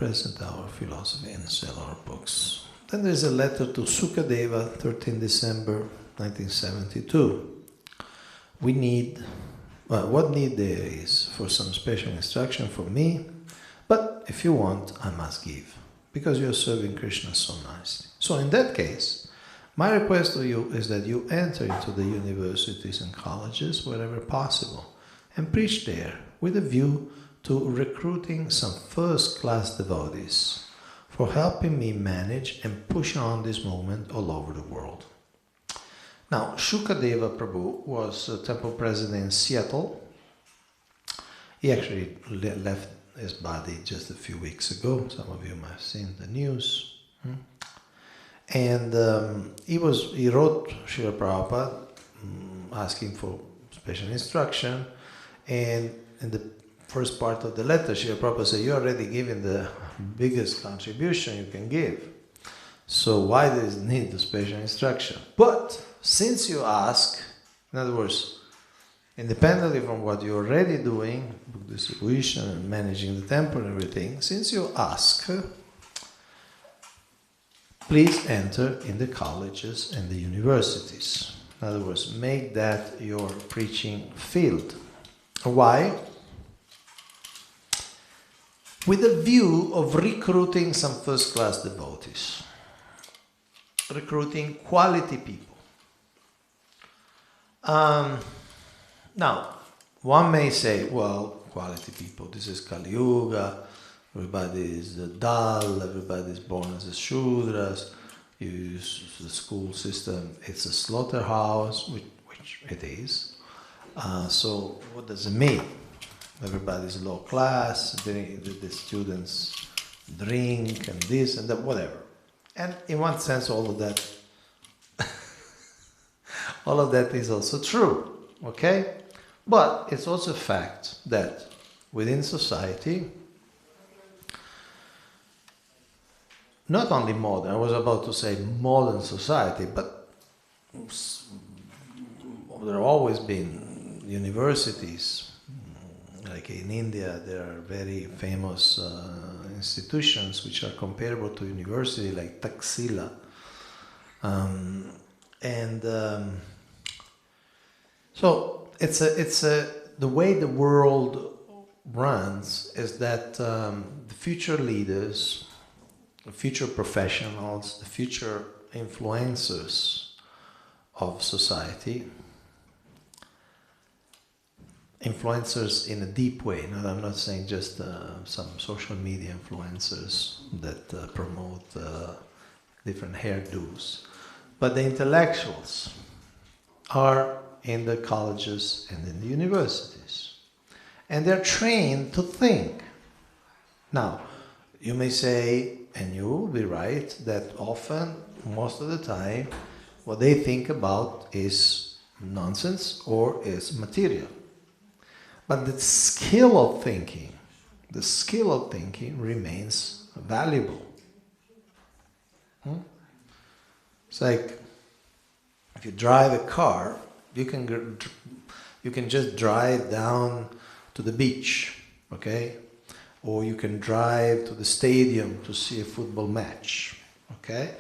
present our philosophy and sell our books. Then there's a letter to Sukadeva, 13 December 1972. We need, what need there is for some special instruction for me, but if you want, I must give, because you're serving Krishna so nicely. So in that case, my request to you is that you enter into the universities and colleges wherever possible and preach there with a view to recruiting some first-class devotees for helping me manage and push on this movement all over the world. Now, Shukadeva Prabhu was a temple president in Seattle. He actually left his body just a few weeks ago. Some of you might have seen the news. And he wrote Srila Prabhupada asking for special instruction, and in the first part of the letter, Srila Prabhupada said, you're already giving the biggest contribution you can give. So why does it need the special instruction? But since you ask, in other words, independently from what you're already doing, book distribution and managing the temple and everything, since you ask, please enter in the colleges and the universities. In other words, make that your preaching field. Why? With a view of recruiting some first-class devotees, recruiting quality people. Now, one may say, well, quality people, this is Kali Yuga, everybody is dull, everybody is born as a Shudras, you use the school system, it's a slaughterhouse, which it is. So what does it mean? Everybody's low class, the students drink and this and that, whatever. And in one sense, all of that is also true, okay? But it's also a fact that within society, not only modern, I was about to say modern society, but there have always been universities. Like in India, there are very famous institutions which are comparable to university, like Taxila. So the way the world runs is that the future leaders, the future professionals, the future influencers of society, influencers in a deep way. Now, I'm not saying just some social media influencers that promote different hairdos, but the intellectuals are in the colleges and in the universities. And they're trained to think. Now, you may say, and you will be right, that often, most of the time, what they think about is nonsense or is material. But the skill of thinking remains valuable. It's like if you drive a car, you can just drive down to the beach, okay? Or you can drive to the stadium to see a football match, okay?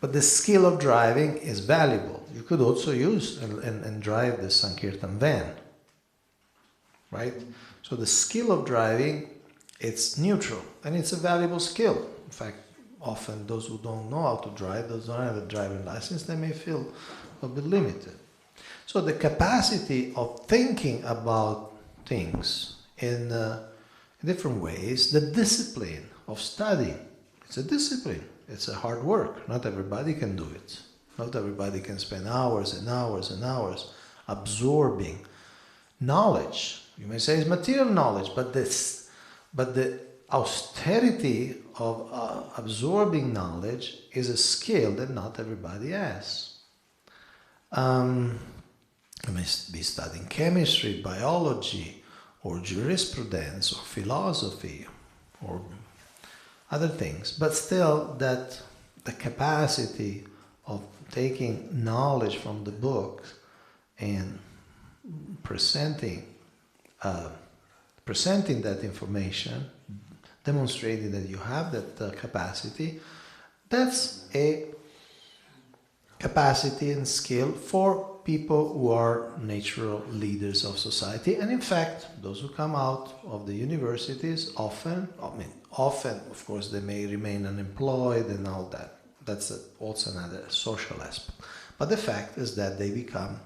But the skill of driving is valuable. You could also use and drive the Sankirtan van. Right? So the skill of driving, it's neutral and it's a valuable skill. In fact, often those who don't know how to drive, those who don't have a driving license, they may feel a bit limited. So the capacity of thinking about things in different ways, the discipline of studying, it's a discipline, it's a hard work. Not everybody can do it. Not everybody can spend hours and hours and hours absorbing knowledge. You may say it's material knowledge, but the austerity of absorbing knowledge is a skill that not everybody has. You may be studying chemistry, biology, or jurisprudence, or philosophy, or other things, but still that the capacity of taking knowledge from the book and presenting that information demonstrating that you have that capacity, that's a capacity and skill for people who are natural leaders of society. And in fact, those who come out of the universities often, of course, they may remain unemployed and all that. That's also another social aspect. But the fact is that they become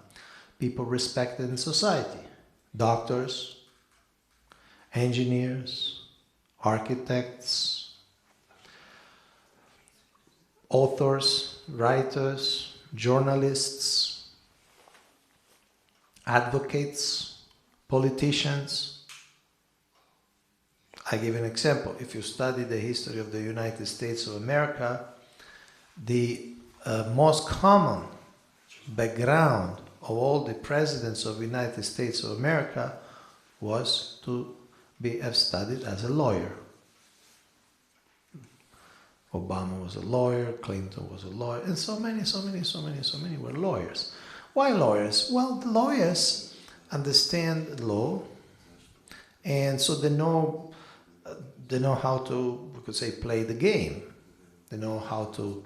people respected in society. Doctors, engineers, architects, authors, writers, journalists, advocates, politicians. I give an example. If you study the history of the United States of America, the most common background of all the presidents of the United States of America was to have studied as a lawyer. Obama was a lawyer, Clinton was a lawyer, and so many were lawyers. Why lawyers? Well, the lawyers understand law, and so they know how to, we could say, play the game. They know how to,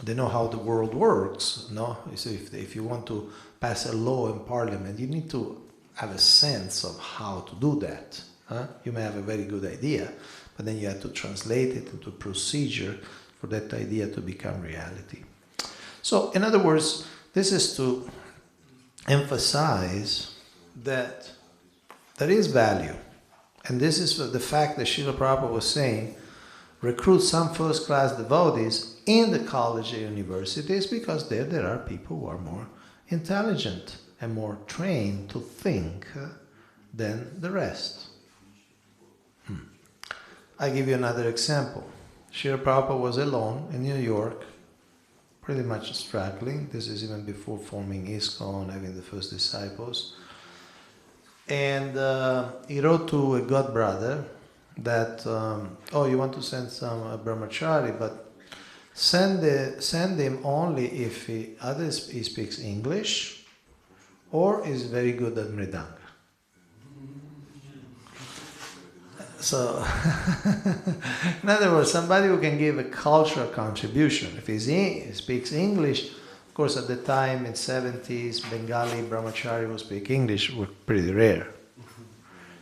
they know how the world works. No, so if you want to pass a law in Parliament, you need to have a sense of how to do that. You may have a very good idea, but then you have to translate it into a procedure for that idea to become reality. So, in other words, this is to emphasize that there is value. And this is the fact that Srila Prabhupada was saying, recruit some first-class devotees in the college and universities, because there are people who are more intelligent and more trained to think than the rest. I give you another example. Srila Prabhupada was alone in New York, pretty much struggling. This is even before forming Iskcon, having the first disciples. And he wrote to a god brother that, oh, you want to send some brahmachari, but send him only if he speaks English or is very good at mridanga. So, in other words, somebody who can give a cultural contribution. If he speaks English, of course, at the time in 70s, Bengali brahmachari who speak English were pretty rare.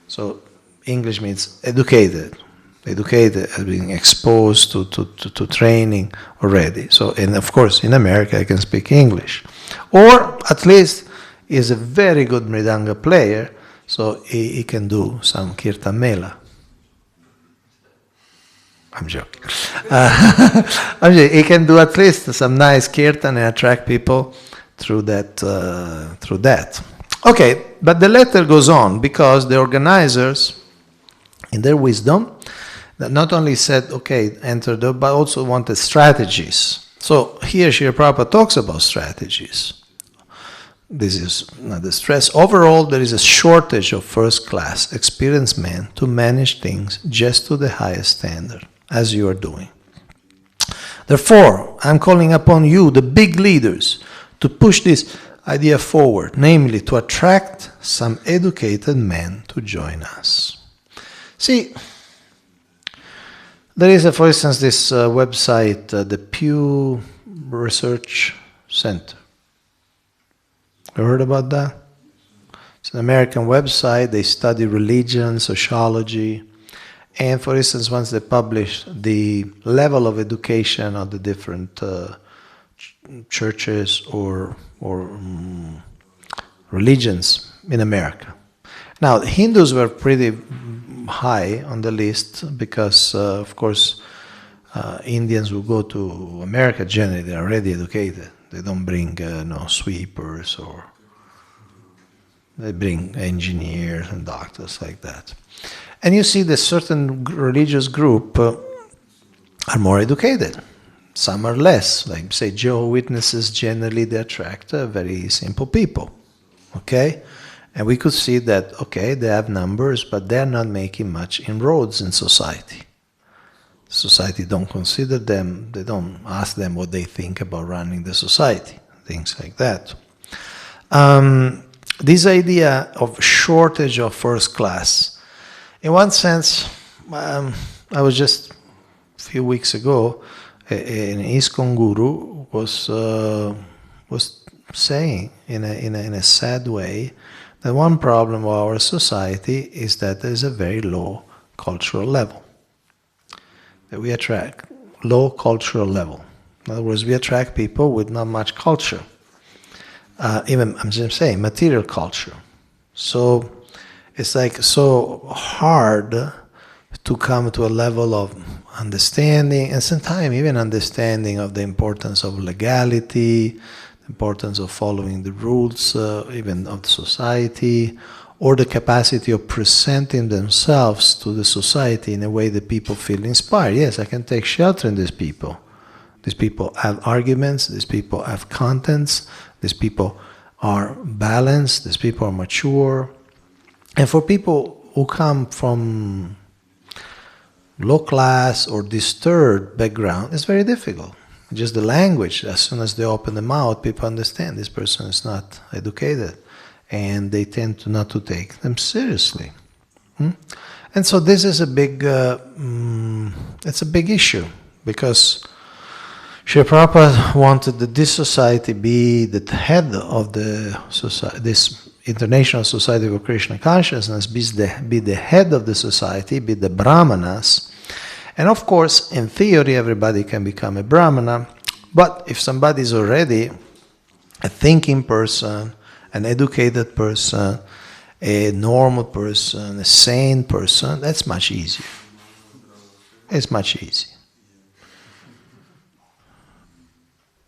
So, English means educated as being exposed to training already. So, and of course, in America, I can speak English. Or, at least, is a very good mridanga player, so he can do some kirtan mela. I'm joking. He can do at least some nice kirtan and attract people through that. Okay, but the letter goes on because the organizers, in their wisdom, not only said, okay, enter the, but also wanted strategies. So here Srila Prabhupada talks about strategies. This is not the stress. Overall, there is a shortage of first-class, experienced men to manage things just to the highest standard, as you are doing. Therefore, I'm calling upon you, the big leaders, to push this idea forward, namely to attract some educated men to join us. See, there is, for instance, this website, the Pew Research Center. You heard about that? It's an American website. They study religion, sociology, and for instance, once they publish the level of education of the different churches or religions in America. Now, Hindus were pretty high on the list because, of course, Indians who go to America generally they are already educated. They don't bring sweepers, or they bring engineers and doctors like that. And you see that certain religious group are more educated. Some are less. Like, say, Jehovah's Witnesses, generally they attract very simple people. Okay? And we could see that, okay, they have numbers, but they're not making much inroads in society. Society don't consider them, they don't ask them what they think about running the society, things like that. This idea of shortage of first class In one sense, I was just a few weeks ago, an Iskcon guru was saying in a sad way that one problem of our society is that there is a very low cultural level. That we attract low cultural level. In other words, we attract people with not much culture. Even, I'm just saying, material culture. So it's like so hard to come to a level of understanding, and sometimes even understanding of the importance of legality, the importance of following the rules, even of the society, or the capacity of presenting themselves to the society in a way that people feel inspired. Yes, I can take shelter in these people. These people have arguments, these people have contents, these people are balanced, these people are mature. And for people who come from low class or disturbed background, it's very difficult. Just the language, as soon as they open the mouth, people understand this person is not educated, and they tend to not to take them seriously. And so this is a big, it's a big issue, because Srila Prabhupada wanted that this society be the head of the society, this International Society for Krishna Consciousness be the head of the society, be the Brahmanas. And of course, in theory, everybody can become a Brahmana, but if somebody is already a thinking person, an educated person, a normal person, a sane person, that's much easier. It's much easier.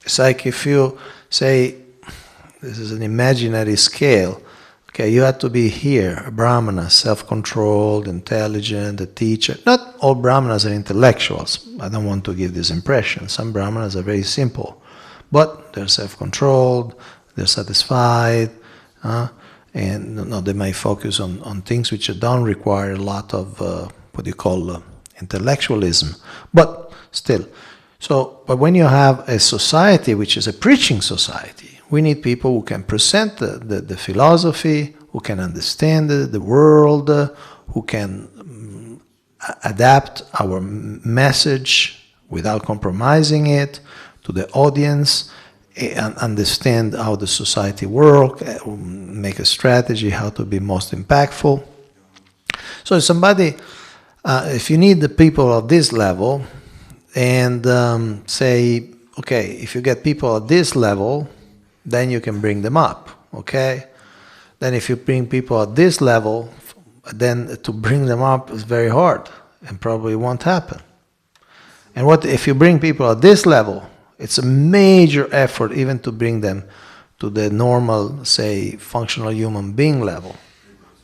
It's like if you say, this is an imaginary scale, okay, you have to be here, a Brahmana, self-controlled, intelligent, a teacher. Not all Brahmanas are intellectuals. I don't want to give this impression. Some Brahmanas are very simple, but they're self-controlled, they're satisfied, and they might focus on things which don't require a lot of, what you call, intellectualism. But still, but when you have a society which is a preaching society, we need people who can present the philosophy, who can understand the world, who can adapt our message without compromising it to the audience, and understand how the society works, make a strategy how to be most impactful. So if you need the people of this level, and say, okay, if you get people at this level, then you can bring them up, okay? Then if you bring people at this level, then to bring them up is very hard and probably won't happen. And what if you bring people at this level, it's a major effort even to bring them to the normal, say, functional human being level.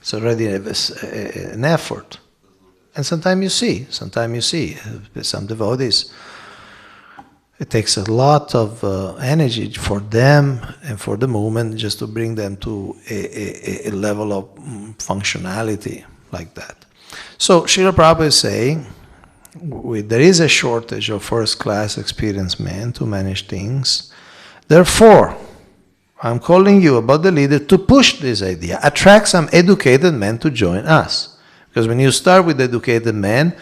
It's already an effort. And sometimes you see some devotees, it takes a lot of energy for them and for the movement just to bring them to a level of functionality like that. So Srila Prabhupada is saying, there is a shortage of first-class experienced men to manage things. Therefore, I'm calling you about the leader to push this idea, attract some educated men to join us. Because when you start with educated men,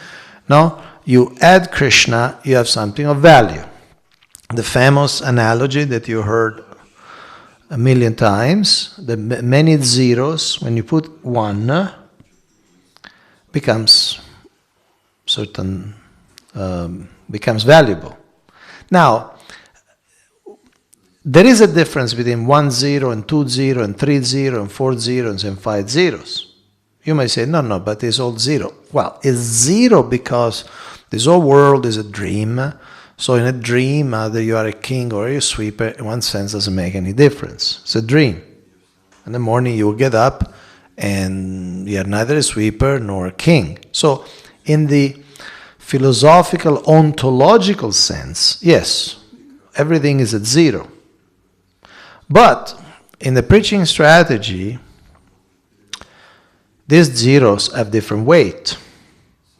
now you add Krishna, you have something of value. The famous analogy that you heard a million times, the many zeros, when you put one, becomes becomes valuable. Now, there is a difference between 1 0 and 2 0 and 3 0 and 4 zeros and 5 zeros. You may say, no, but it's all zero. Well, it's zero because this whole world is a dream. So in a dream, either you are a king or a sweeper, in one sense doesn't make any difference. It's a dream. In the morning you will get up and you are neither a sweeper nor a king. So in the philosophical, ontological sense, yes, everything is at zero. But in the preaching strategy, these zeros have different weight.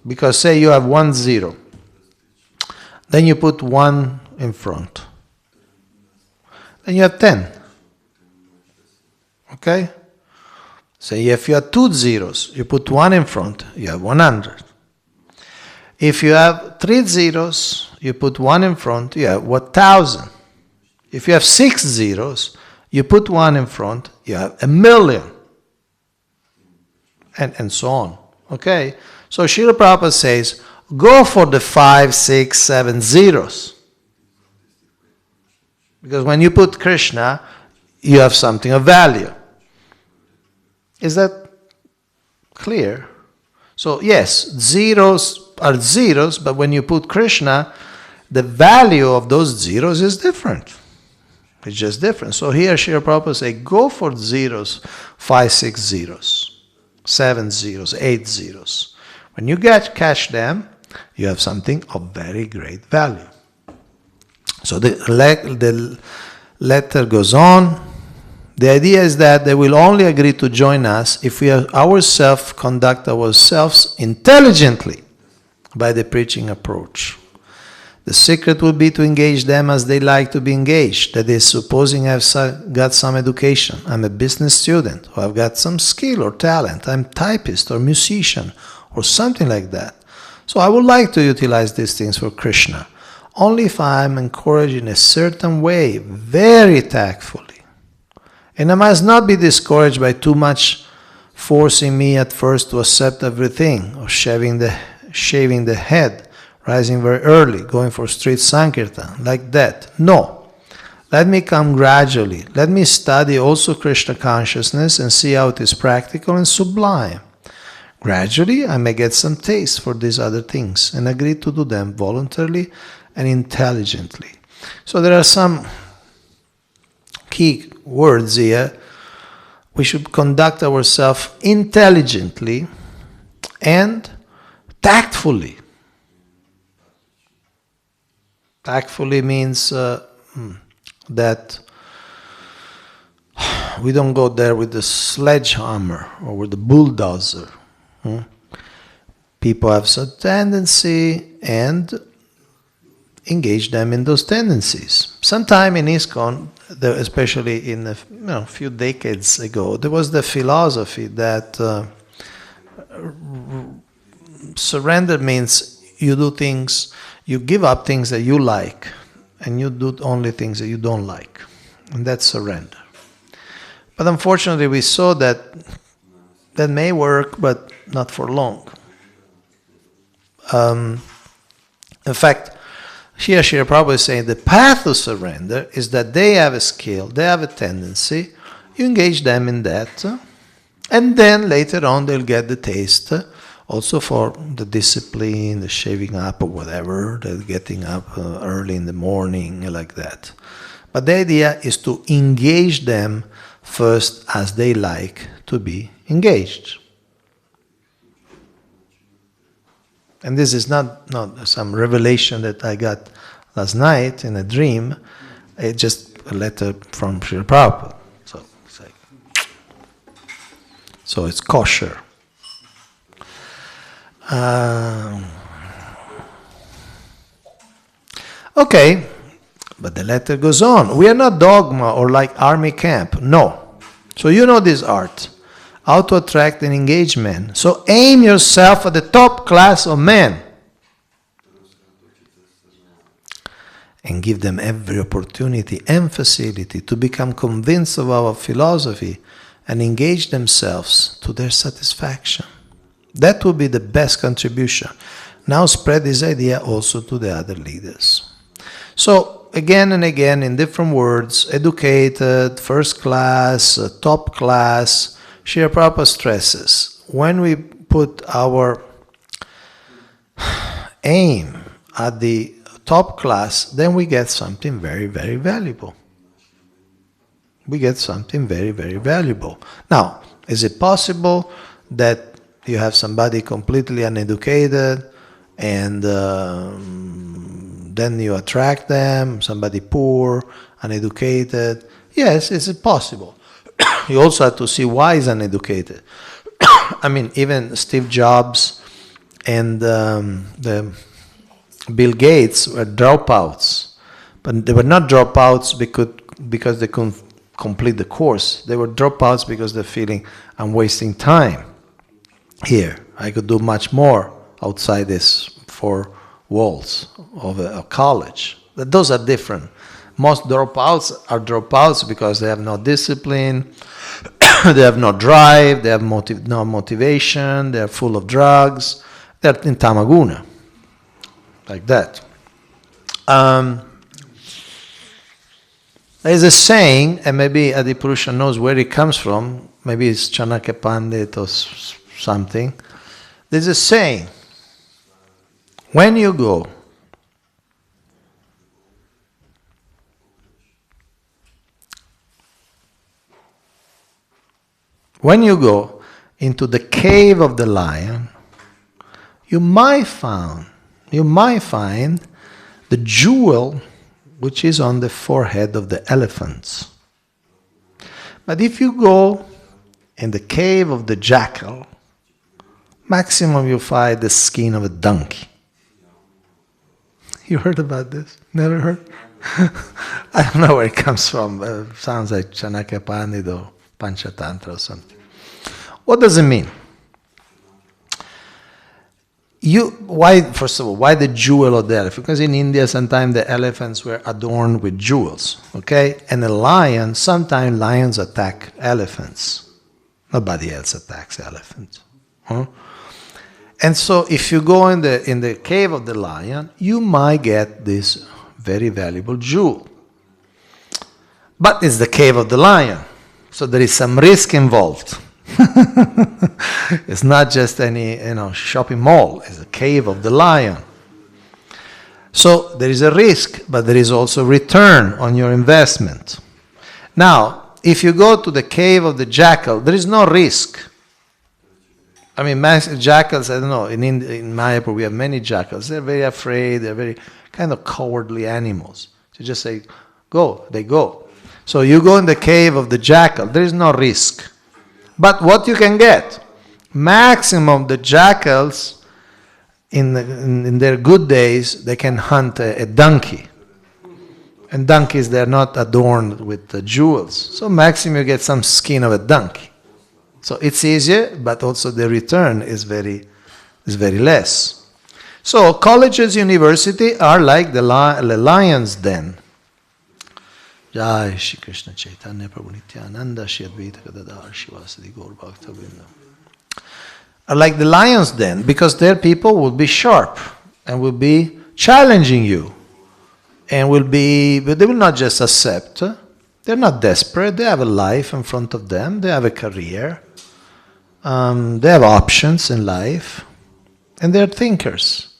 Because say you have 1 0, then you put 1 in front. Then you have 10. Okay? Say if you have 2 zeros, you put 1 in front, you have 100. If you have 3 zeros, you put 1 in front, you have 1,000. If you have 6 zeros, you put 1 in front, you have 1,000,000. And so on. Okay? So Srila Prabhupada says, go for the 5, 6, 7 zeros. Because when you put Krishna, you have something of value. Is that clear? So yes, zeros are zeros, but when you put Krishna, the value of those zeros is different. It's just different. So here Srila Prabhupada says, go for zeros, 5, 6 zeros, 7 zeros, 8 zeros. When you catch them, you have something of very great value. So the letter goes on. The idea is that they will only agree to join us if we ourselves conduct ourselves intelligently by the preaching approach. The secret will be to engage them as they like to be engaged. That is, supposing I've got some education, I'm a business student, or I've got some skill or talent, I'm typist or musician or something like that. So I would like to utilize these things for Krishna, only if I'm encouraged in a certain way, very tactfully. And I must not be discouraged by too much forcing me at first to accept everything, or shaving the head, rising very early, going for street sankirtan, like that. No. Let me come gradually. Let me study also Krishna consciousness and see how it is practical and sublime. Gradually, I may get some taste for these other things and agree to do them voluntarily and intelligently. So there are some key words here. We should conduct ourselves intelligently and tactfully. Tactfully means that we don't go there with the sledgehammer or with the bulldozer. People have some tendency and engage them in those tendencies. Sometime in Iskcon, especially in a few decades ago, there was the philosophy that surrender means you do things, you give up things that you like, and you do only things that you don't like. And that's surrender. But unfortunately, we saw that that may work, but not for long. In fact, here Srila Prabhupada is saying the path to surrender is that they have a skill, they have a tendency, you engage them in that, and then later on they'll get the taste also for the discipline, the shaving up or whatever, the getting up early in the morning, like that. But the idea is to engage them first as they like to be engaged. And this is not some revelation that I got last night in a dream. It's just a letter from Srila Prabhupada. So it's kosher. Okay, but the letter goes on. We are not dogma or like army camp. No. So you know this art. How to attract and engage men. So aim yourself at the top class of men. And give them every opportunity and facility to become convinced of our philosophy and engage themselves to their satisfaction. That will be the best contribution. Now spread this idea also to the other leaders. So again and again in different words, educated, first class, top class, Srila Prabhupada stresses, when we put our aim at the top class, then we get something very, very valuable. We get something very, very valuable. Now, is it possible that you have somebody completely uneducated and then you attract them, somebody poor, uneducated? Yes, it's possible. You also have to see why he's uneducated. I mean, even Steve Jobs and the Bill Gates were dropouts. But they were not dropouts because they couldn't complete the course. They were dropouts because they're feeling, I'm wasting time here. I could do much more outside these four walls of a college. But those are different. Most dropouts are dropouts because they have no discipline, they have no drive, they have no motivation, they're full of drugs. They're in Tamaguna, like that. There's a saying, and maybe Adipurusha knows where it comes from, maybe it's Chanakya Pandit or something. There's a saying, when you go into the cave of the lion, you might find the jewel which is on the forehead of the elephants. But if you go in the cave of the jackal, maximum you find the skin of a donkey. You heard about this? Never heard? I don't know where it comes from. Sounds like Chanakya Pandit or Panchatantra or something. What does it mean? First of all, why the jewel of the elephant? Because in India, sometimes the elephants were adorned with jewels, okay? And a lion, sometimes lions attack elephants. Nobody else attacks elephants. Huh? And so if you go in the cave of the lion, you might get this very valuable jewel. But it's the cave of the lion, so there is some risk involved. It's not just any shopping mall. It's a cave of the lion. So there is a risk, but there is also return on your investment. Now, if you go to the cave of the jackal, there is no risk. I mean, jackals, I don't know, in Mayapur we have many jackals. They're very afraid, they're very kind of cowardly animals. You just say, go, they go. So you go in the cave of the jackal, there is no risk. But what you can get, maximum the jackals, in their good days, they can hunt a donkey. And donkeys, they're not adorned with jewels. So maximum you get some skin of a donkey. So it's easier, but also the return is very less. So colleges, university are like the lion's den. Jai Shri Krishna Chaitanya Prabhu Nityananda Shri Advaita Gadadhar Shivasadi Gaur Bhakta Vrinda. Are like the lion's den because their people will be sharp and will be challenging you and but they will not just accept. They're not desperate. They have a life in front of them. They have a career. They have options in life, and they're thinkers.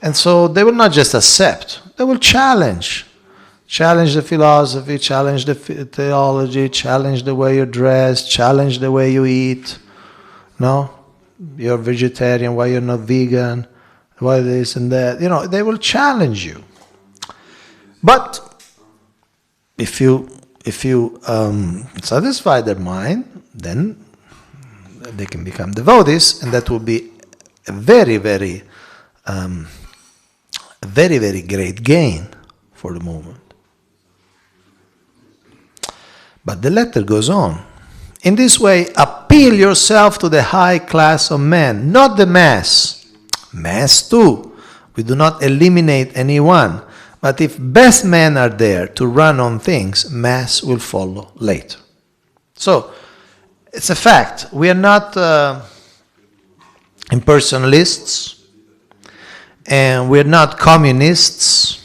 And so they will not just accept. They will challenge the philosophy, challenge the theology, challenge the way you dress, challenge the way you eat. No, you're vegetarian. Why you're not vegan? Why this and that? They will challenge you. But if you satisfy their mind, then they can become devotees, and that will be a very, very great gain for the movement. But the letter goes on. In this way, appeal yourself to the high class of men, not the mass. Mass too. We do not eliminate anyone. But if best men are there to run on things, mass will follow later. So, it's a fact. We are not impersonalists, and we are not communists,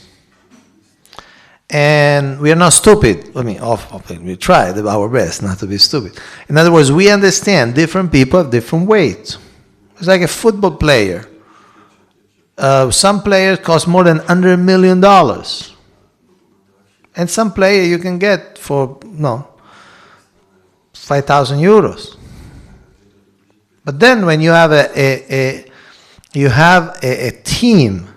and we are not stupid. I mean, we try our best not to be stupid. In other words, we understand different people have different weight. It's like a football player. Some players cost more than $100 million. And some player you can get for, 5,000 euros. But then when you have a team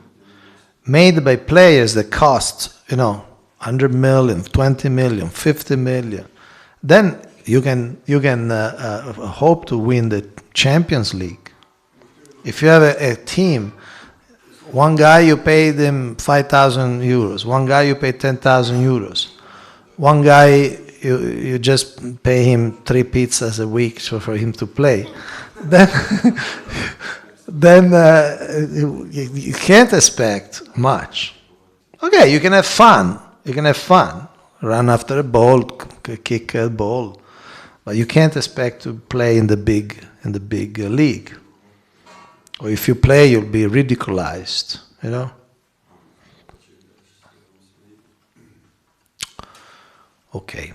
made by players that cost, 100 million, 20 million, 50 million, then you can hope to win the Champions League. If you have a team, one guy you pay them 5,000 euros, one guy you pay 10,000 euros, one guy you just pay him 3 pizzas a week for him to play, then you can't expect much. Okay, you can have fun. You can have fun. Run after a ball, kick a ball, but you can't expect to play in the big league. Or if you play, you'll be ridiculized. You know. Okay.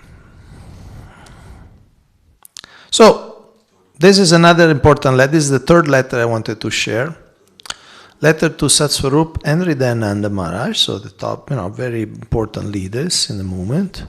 So, this is another important letter. This is the third letter I wanted to share. Letter to Satsvarup and Hridayananda Maharaj, so the top, very important leaders in the movement.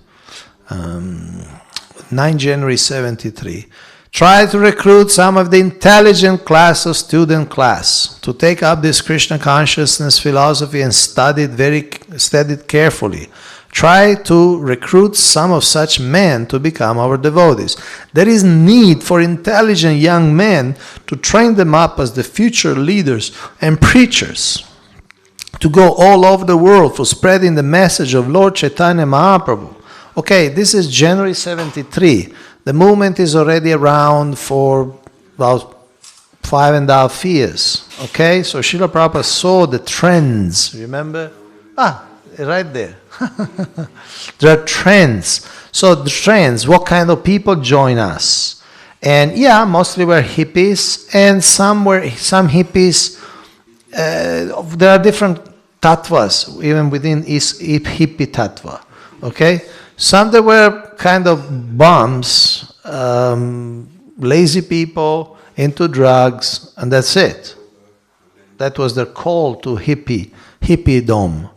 9 January 73. Try to recruit some of the intelligent class of student class to take up this Krishna consciousness philosophy and study it carefully. Try to recruit some of such men to become our devotees. There is need for intelligent young men to train them up as the future leaders and preachers, to go all over the world for spreading the message of Lord Chaitanya Mahaprabhu. Okay, this is January 73. The movement is already around for about 5.5 years. Okay, so Srila Prabhupada saw the trends, remember? Right there. There are trends. So the trends, what kind of people join us? And mostly were hippies, and some hippies. There are different tattvas, even within hippie tattva. Okay? Some that were kind of bums, lazy people, into drugs, and that's it. That was their call to hippiedom.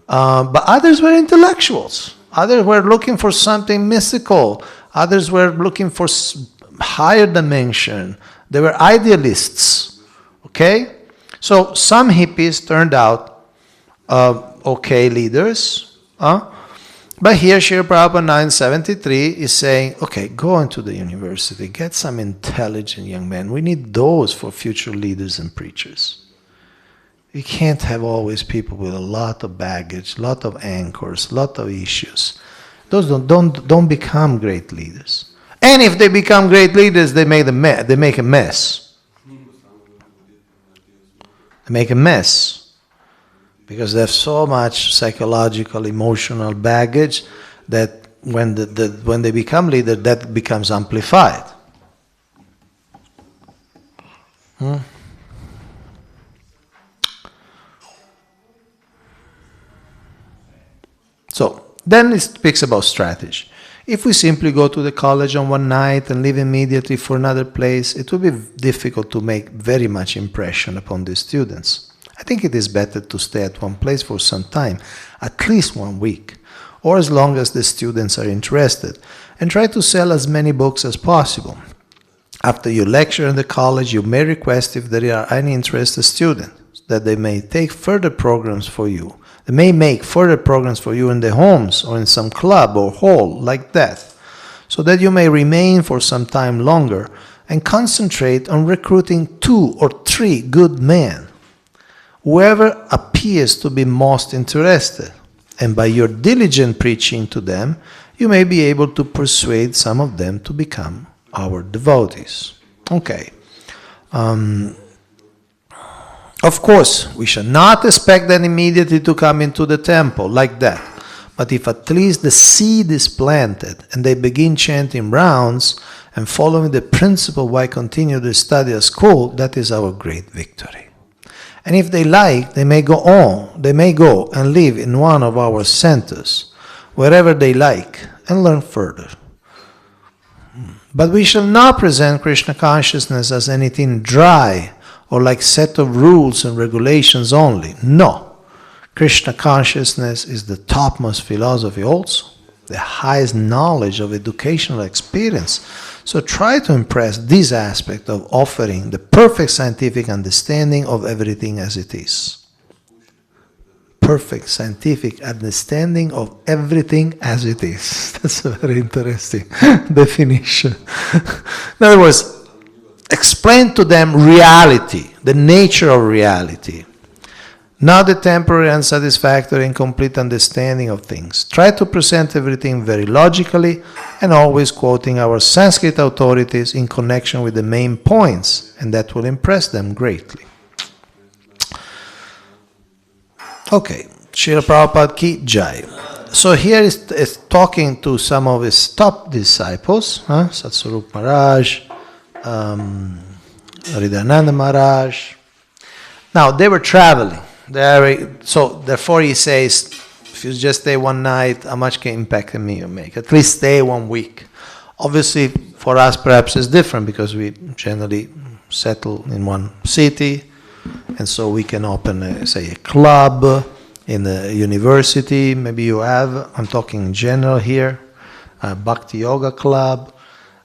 But others were intellectuals. Others were looking for something mystical. Others were looking for higher dimension. They were idealists. Okay? So some hippies turned out okay leaders. But here Srila Prabhupada 973 is saying, okay, go into the university, get some intelligent young men. We need those for future leaders and preachers. You can't have always people with a lot of baggage, a lot of anchors, a lot of issues. Those don't become great leaders. And if they become great leaders, they make a mess. They make a mess. Because they have so much psychological, emotional baggage that when they become leader, that becomes amplified. So, then it speaks about strategy. If we simply go to the college on one night and leave immediately for another place, it will be difficult to make very much impression upon the students. I think it is better to stay at one place for some time, at least 1 week, or as long as the students are interested, and try to sell as many books as possible. After you lecture in the college, you may request if there are any interested students that they may take further programs for you. They may make further programs for you in their homes or in some club or hall like that, so that you may remain for some time longer and concentrate on recruiting 2 or 3 good men, whoever appears to be most interested, and by your diligent preaching to them, you may be able to persuade some of them to become our devotees. Okay. Of course, we shall not expect them immediately to come into the temple like that. But if at least the seed is planted and they begin chanting rounds and following the principle why continue to study at school, that is our great victory. And if they like, they may go and live in one of our centers, wherever they like, and learn further. But we shall not present Krishna consciousness as anything dry or like set of rules and regulations only. No. Krishna consciousness is the topmost philosophy also, the highest knowledge of educational experience. So try to impress this aspect of offering the perfect scientific understanding of everything as it is. Perfect scientific understanding of everything as it is. That's a very interesting definition. In other words, explain to them reality, the nature of reality. not the temporary, unsatisfactory, incomplete understanding of things. Try to present everything very logically and always quoting our Sanskrit authorities in connection with the main points, and that will impress them greatly. Okay, Srila Prabhupada Ki Jai. So here is talking to some of his top disciples, Satsarup Maharaj, Hridayananda Maharaj. Now, they were traveling. So therefore he says, if you just stay one night, how much can impact can you make? At least stay 1 week. Obviously, for us perhaps it's different because we generally settle in one city, and so we can open, say, a club in a university. Maybe you have, I'm talking in general here, a Bhakti Yoga club.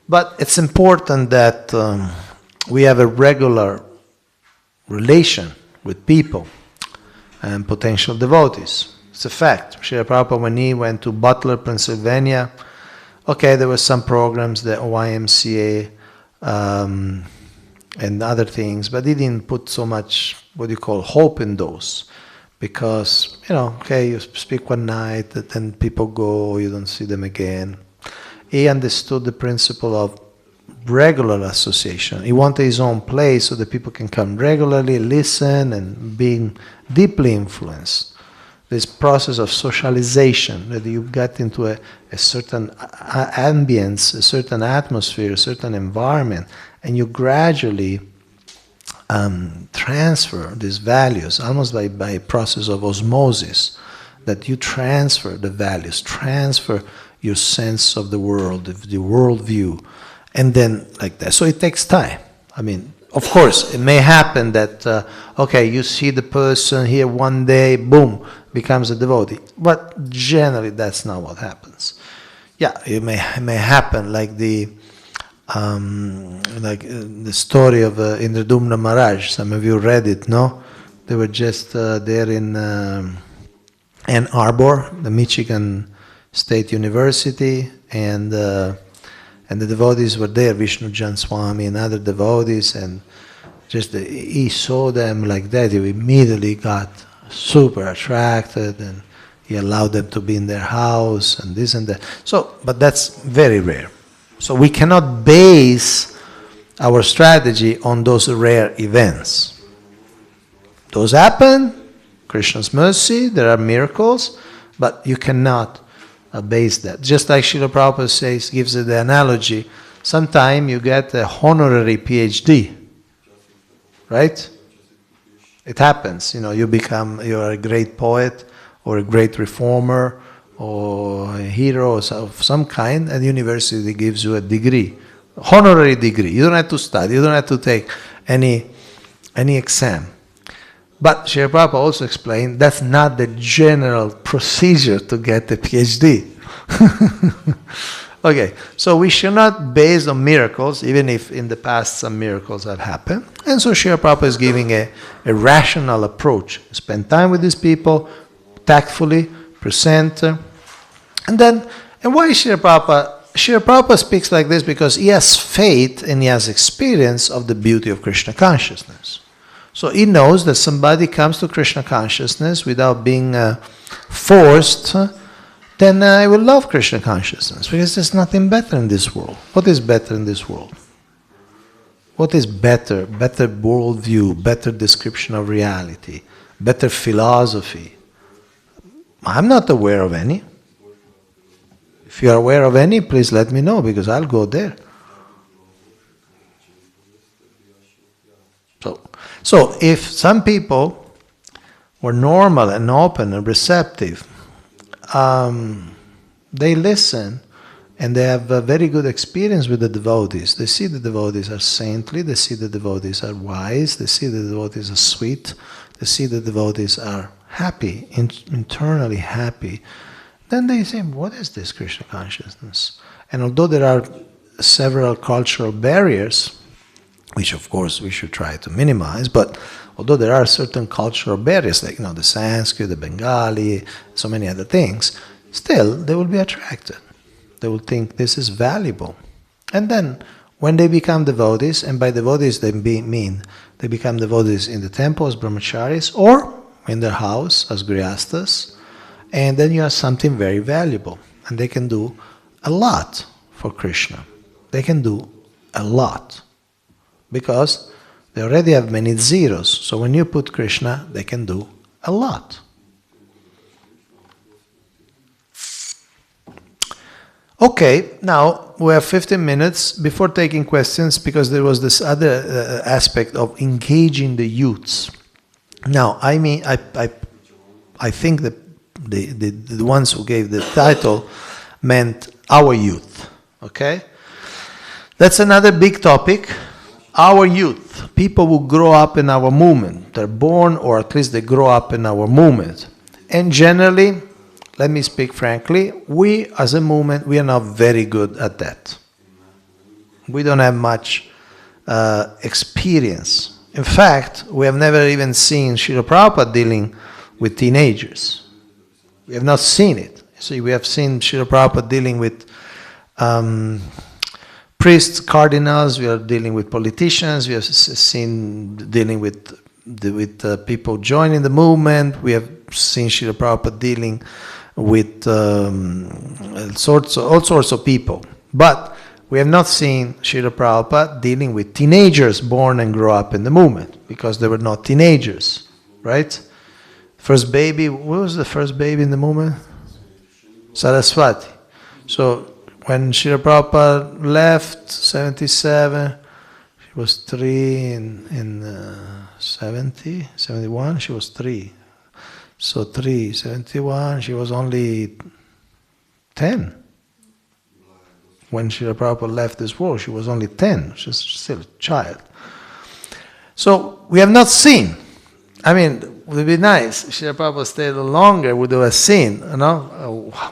But it's important that we have a regular relation with people and potential devotees. It's a fact. Srila Prabhupada, when he went to Butler, Pennsylvania, okay, there were some programs, the YMCA and other things, but he didn't put so much, what do you call, hope in those. Because, okay, you speak one night, then people go, you don't see them again. He understood the principle of regular association. He wanted his own place so that people can come regularly, listen, and being deeply influenced. This process of socialization, that you get into a certain ambience, a certain atmosphere, a certain environment, and you gradually transfer these values, almost by a process of osmosis, that you transfer the values, transfer your sense of the world, the worldview, and then like that. So it takes time. I mean, of course, it may happen that, okay, you see the person here one day, boom, becomes a devotee. But generally, that's not what happens. Yeah, it may happen like the story of Indradumna Maharaj. Some of you read it, no? They were just there in Ann Arbor, the Michigan State University, and the devotees were there, Vishnu Jan Swami and other devotees, and just he saw them like that. He immediately got super attracted, and he allowed them to be in their house and this and that. So, but that's very rare. So we cannot base our strategy on those rare events. Those happen, Krishna's mercy, there are miracles, but you cannot base that. Just like Srila Prabhupada says, gives it the analogy, sometime you get a honorary PhD, right? It happens, you're a great poet or a great reformer or a hero of some kind, and the university gives you a degree, honorary degree. You don't have to study, you don't have to take any exam. But Srila Prabhupada also explained that's not the general procedure to get a PhD. Okay, so we should not base on miracles, even if in the past some miracles have happened. And so Srila Prabhupada is giving a rational approach. Spend time with these people, tactfully, present. And why Srila Prabhupada? Srila Prabhupada speaks like this because he has faith and he has experience of the beauty of Krishna consciousness. So he knows that somebody comes to Krishna consciousness without being forced, then I will love Krishna consciousness because there's nothing better in this world. What is better in this world? What is better? Better worldview, better description of reality, better philosophy. I'm not aware of any. If you are aware of any, please let me know because I'll go there. So if some people were normal and open and receptive, they listen and they have a very good experience with the devotees. They see the devotees are saintly, they see the devotees are wise, they see the devotees are sweet, they see the devotees are happy, internally happy. Then they say, what is this Krishna consciousness? And although there are several cultural barriers, which of course we should try to minimize, but although there are certain cultural barriers, like the Sanskrit, the Bengali, so many other things, still they will be attracted. They will think this is valuable. And then when they become devotees, and by devotees they mean they become devotees in the temples, brahmacharis, or in their house as grihastas, and then you have something very valuable, and they can do a lot for Krishna. They can do a lot because they already have many zeros. So when you put Krishna, they can do a lot. Okay, now we have 15 minutes before taking questions, because there was this other aspect of engaging the youths. Now, I mean, I think that the ones who gave the title meant our youth. Okay, that's another big topic. Our youth, people who grow up in our movement, they're born, or at least they grow up in our movement, and generally, let me speak frankly, we as a movement, we are not very good at that. We don't have much experience. In fact, we have never even seen Srila Prabhupada dealing with teenagers. We have not seen it. See, we have seen Srila Prabhupada dealing with priests, cardinals, we are dealing with politicians, we have seen dealing with people joining the movement, we have seen Srila Prabhupada dealing with all sorts of people. But we have not seen Srila Prabhupada dealing with teenagers born and grow up in the movement, because they were not teenagers, right? First baby, what was the first baby in the movement? Saraswati. So when Srila Prabhupada left, 77, she was 3 in 70, 71, she was 3. So 3, 71, she was only 10. When Srila Prabhupada left this world, she was only 10. She was still a child. So we have not seen. I mean, it would be nice if Srila Prabhupada stayed a little longer, would have seen,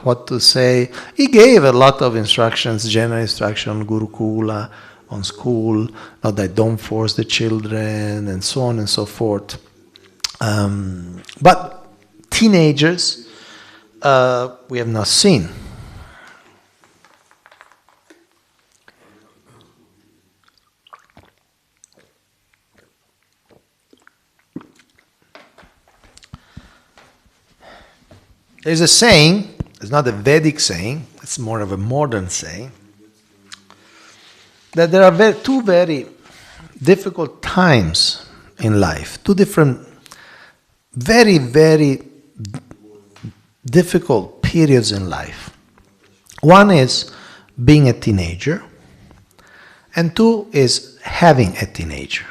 what to say. He gave a lot of instructions, general instruction on Gurukula, on school, not that don't force the children, and so on and so forth. But teenagers, we have not seen. There's a saying, it's not a Vedic saying, it's more of a modern saying, that there are two very difficult times in life, two different, very, very difficult periods in life. One is being a teenager, and two is having a teenager.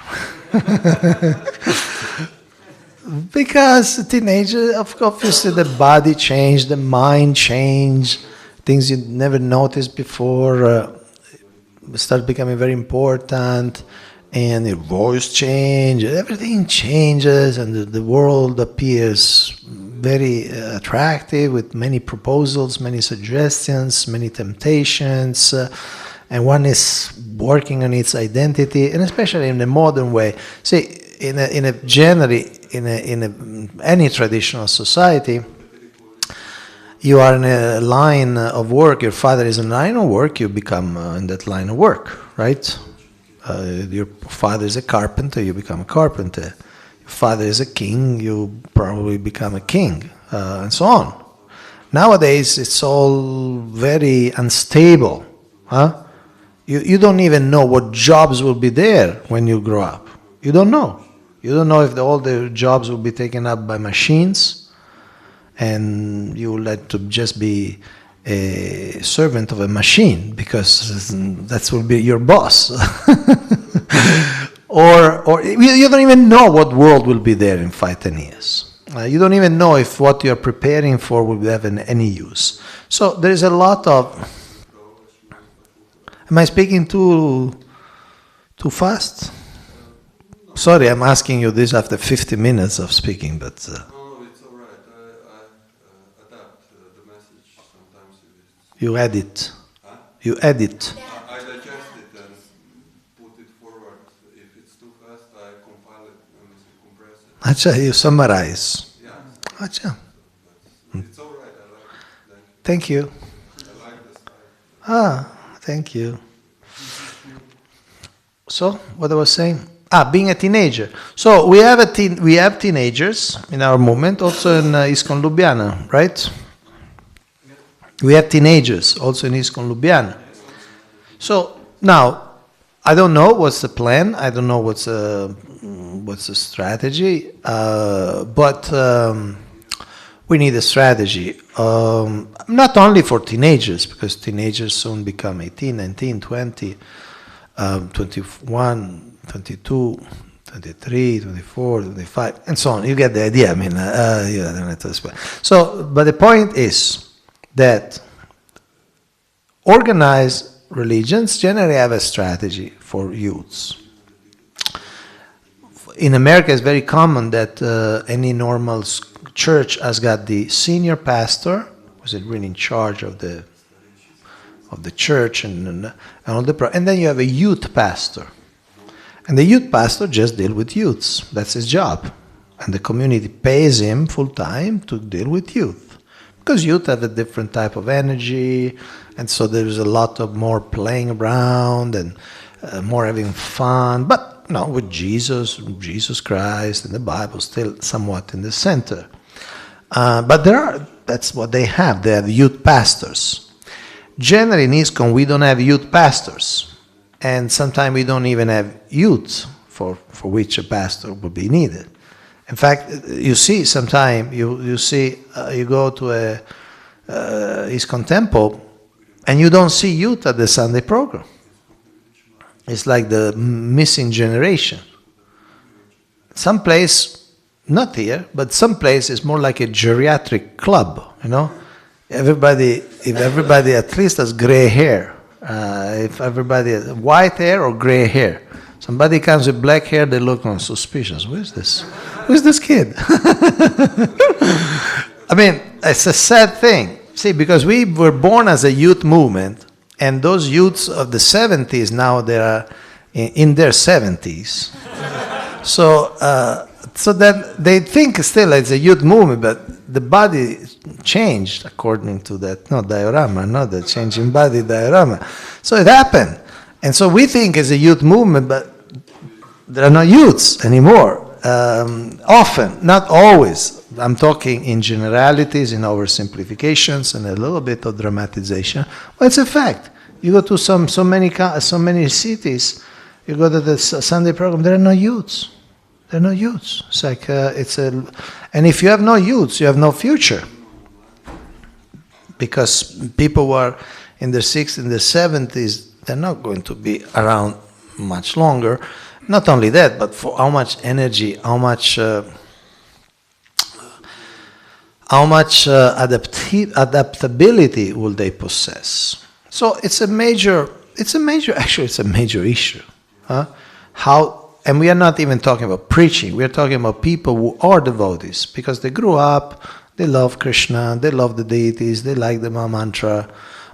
Because a teenager, obviously the body changed, the mind changed, things you never noticed before start becoming very important, and your voice changes, everything changes, and the world appears very attractive with many proposals, many suggestions, many temptations, and one is working on its identity, and especially in the modern way. See, in any traditional society, you are in a line of work, your father is in a line of work, you become in that line of work, right? Your father is a carpenter, you become a carpenter. Your father is a king, you probably become a king, and so on. Nowadays, it's all very unstable. Huh? You don't even know what jobs will be there when you grow up. You don't know. You don't know if all the jobs will be taken up by machines, and you will have to just be a servant of a machine, because that will be your boss. or you don't even know what world will be there in 5-10 years. You don't even know if what you are preparing for will have any use. So there is a lot of... Am I speaking too fast? Sorry, I'm asking you this after 50 minutes of speaking, but... No, it's all right. I adapt the message sometimes. You edit. Huh? You edit. I digest it and put it forward. If it's too fast, I compile it and compress it. Acha, you summarize. Yeah. Acha. It's all right. I like it. Thank you. I like the style. Thank you. So, what I was saying, Being a teenager. So we have we have teenagers in our movement, also in Iskcon Ljubljana, right? We have teenagers also in Iskcon Ljubljana. So now, I don't know what's the plan. I don't know what's the strategy. But we need a strategy. Not only for teenagers, because teenagers soon become 18, 19, 20, 21. 22, 23, 24, 25, and so on. You get the idea. I mean, you don't have to explain. So, but the point is that organized religions generally have a strategy for youths. In America, it's very common that any normal church has got the senior pastor, who's really in charge of the church and all and then you have a youth pastor. And the youth pastor just deals with youths. That's his job. And the community pays him full time to deal with youth. Because youth have a different type of energy, and so there's a lot of more playing around and more having fun. But no, with Jesus Christ, and the Bible still somewhat in the center. But that's what they have. They have youth pastors. Generally in Iskcon, we don't have youth pastors. And sometimes we don't even have youth for which a pastor would be needed. In fact, you see sometimes you go to a Iskcon temple and you don't see youth at the Sunday program. It's like the missing generation. Some place, not here, but some place is more like a geriatric club. If everybody at least has gray hair. If everybody has white hair or gray hair. Somebody comes with black hair, they look on suspicious. Who's this kid? I mean, it's a sad thing. See, because we were born as a youth movement, and those youths of the 70s, now they are in their 70s. So then they think still it's a youth movement, but the body changed according to that, the changing body diorama. So it happened. And so we think it's a youth movement, but there are no youths anymore. Often, not always. I'm talking in generalities, in oversimplifications, and a little bit of dramatization. But it's a fact. You go to so many cities, you go to the Sunday program, there are no youths. There are no youths. It's like and if you have no youths, you have no future. Because people who are in their 60s, in their 70s, they're not going to be around much longer. Not only that, but for how much energy, how much adaptability will they possess? So it's a major issue. And we are not even talking about preaching. We are talking about people who are devotees because they grew up, they love Krishna, they love the deities, they like the Maha Mantra.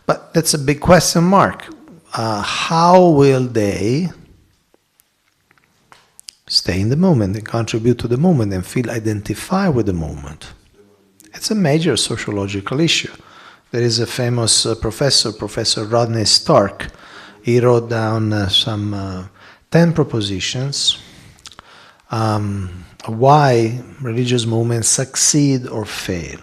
But that's a big question mark. How will they stay in the moment and contribute to the movement and feel identified with the movement? It's a major sociological issue. There is a famous Professor Rodney Stark. He wrote down some 10 propositions why religious movements succeed or fail.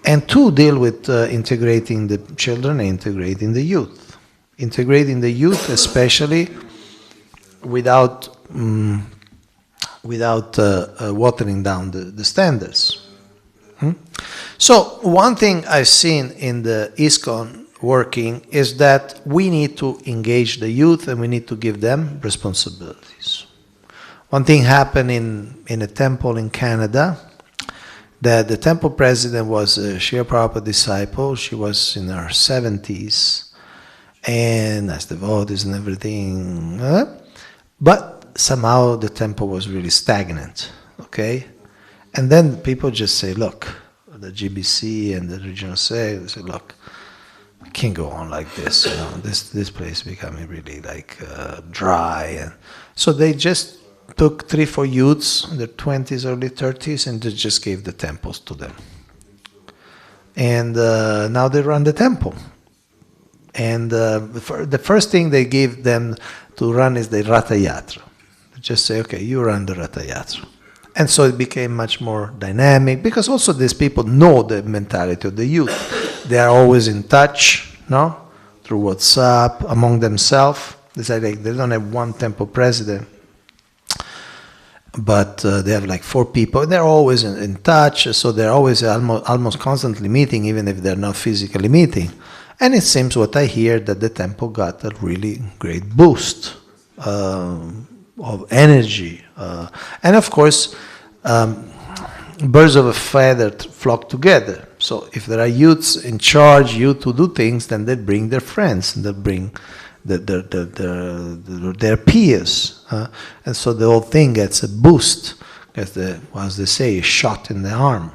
And 2 deal with integrating the children and integrating the youth. Integrating the youth especially without watering down the standards. So one thing I've seen in the Iskcon working is that we need to engage the youth and we need to give them responsibilities. One thing happened in a temple in Canada, that the temple president was a Srila Prabhupada disciple. She was in her 70s and as devotees and everything. But somehow the temple was really stagnant, okay? And then people just say, look, the GBC and the regional say, they say, look, we can't go on like this, this place is becoming really like dry. And so they just took 3-4 youths in their 20s, early 30s, and they just gave the temples to them. And now they run the temple. And the first thing they gave them to run is the Ratha Yatra. Just say, okay, you run the Ratha Yatra. And so it became much more dynamic, because also these people know the mentality of the youth. They are always in touch, no? Through WhatsApp, among themselves. They say like they don't have one temple president, but they have like 4 people. They're always in touch, so they're always almost constantly meeting, even if they're not physically meeting. And it seems what I hear that the temple got a really great boost of energy. And of course, birds of a feather flock together. So if there are youths in charge, youth to do things, then they bring their friends, and they bring their peers. And so the whole thing gets a boost, gets as they say, a shot in the arm.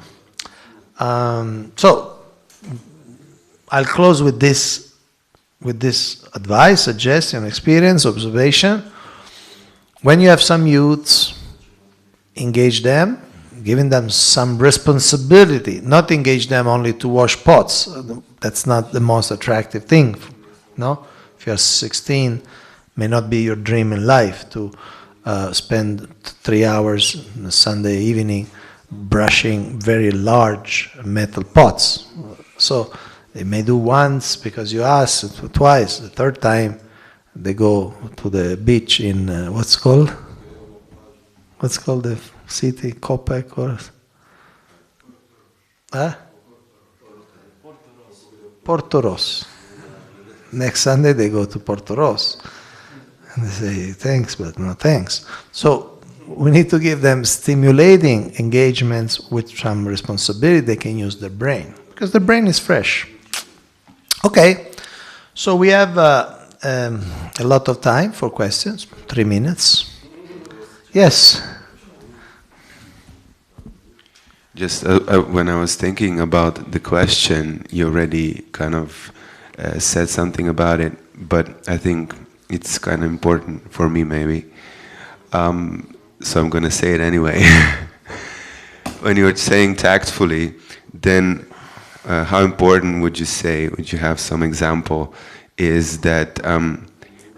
So I'll close with this advice, suggestion, experience, observation. When you have some youths, engage them, giving them some responsibility, not engage them only to wash pots. That's not the most attractive thing, no? If you're 16, may not be your dream in life to spend 3 hours on a Sunday evening brushing very large metal pots. So they may do once because you asked, twice, the third time they go to the beach in, what's called the city, Kopek or? Porto Rosso. Next Sunday they go to Porto Rosso. And they say, thanks, but no thanks. So we need to give them stimulating engagements with some responsibility. They can use their brain, because the brain is fresh. Okay, so we have a lot of time for questions, 3 minutes. Yes? Just when I was thinking about the question, you already kind of said something about it, but I think it's kind of important for me maybe. So I'm going to say it anyway. When you were saying tactfully, then how important would you say, would you have some example, is that